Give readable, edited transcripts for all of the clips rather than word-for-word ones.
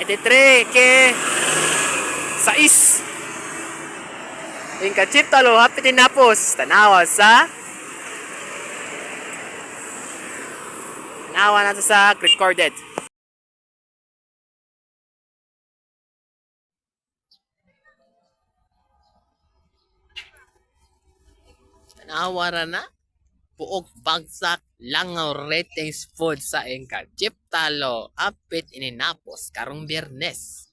83 ke 6. Yung kachip talo, hapit tinapos. Tanawa na to sa recorded. Tanawa na. Puog bagsak langaw ratings food sa engka. Chip talo, hapit ininapos karong Biyernes.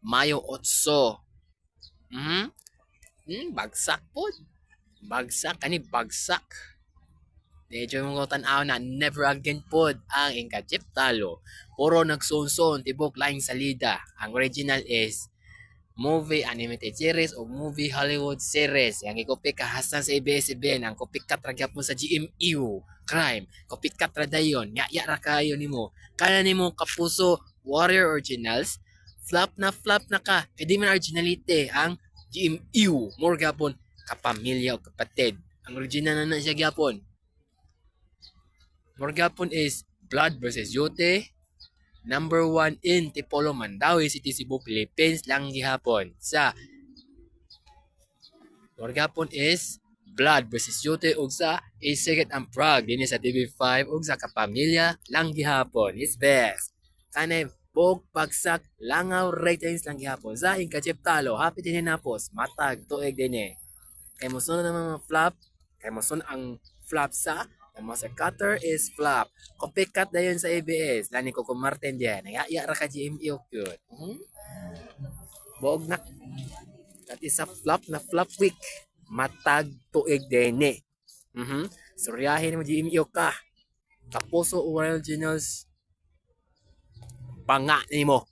Mayo 8. Bagsak po. Bagsak, bagsak. Medyo mong tanaw na never again po ang engka chip talo. Puro nagsunson, tibok laing salida. Ang original is movie animated series o movie Hollywood series. Yang ikopik kahasan sa ABS-CBN. Ang kopikat ragyap mo sa GMU crime. Kopikat ra dayon. Ya ra kayo nimo. Kaya nimo kapuso Warrior Originals. Flop na ka. Kaya man originality ang GMU. More gapon kapamilya o kapatid. Ang original na siya gapon. More gapon is Blood versus Yote. Number 1 in Tipolo, Mandawi City, Cebu, Philippines lang gihapon. Sa Morgapon is Blood versus Yote ug sa A-Second and Prague dinhi sa TV5 ug sa Kapamilya lang gihapon. Is best. Kanay bog bagsak langaw ratings lang gihapon. Sa Ingkachip talo, hapit din hinapos, matag tuig dinhi. Kay mosunod naman mga flop, kay mosunod ang flop sa ang mas cutter is flop. Copycat na yun sa ABS. Lani ko kung Martin dyan. Nagaya ra ka GMO cute. Boog na. That is a flop na flop week. Matag tuig din eh. Suryahin mo GMO ka. Kapuso originals. Banga ni mo.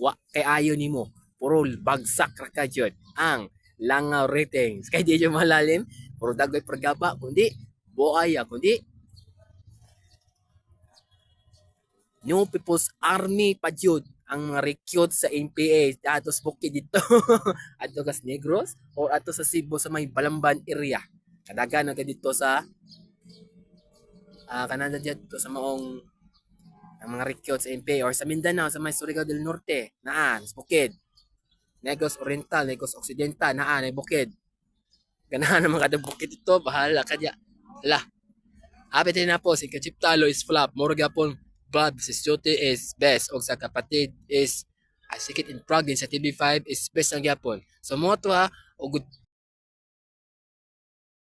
Wa kay ayo ni mo. Puro bagsak ra ka dyan. Ang langaw ratings. Kay di dyan malalim. Puro dagoy pergaba. Kundi buaya kundi New People's Army pa jud ang mga recruit sa NPA atos bukid dito adto kas Negros or ato sa Cebu sa may Balamban area kadagan na dito sa kanada dito sa maong ang mga recruit sa NPA or sa Mindanao sa may Surigao del Norte naan sa bukid Negros Oriental Negros Occidental naan ay bukid ganahan ang mga bukid dito bahala kadya. Lah, hapit din na po, si Kachip talo is flop. Moro gapon, Blood versus Yote is best. O sa kapatid is Sikit in Prague sa TV5 is best ang gapon. So mo to ha, o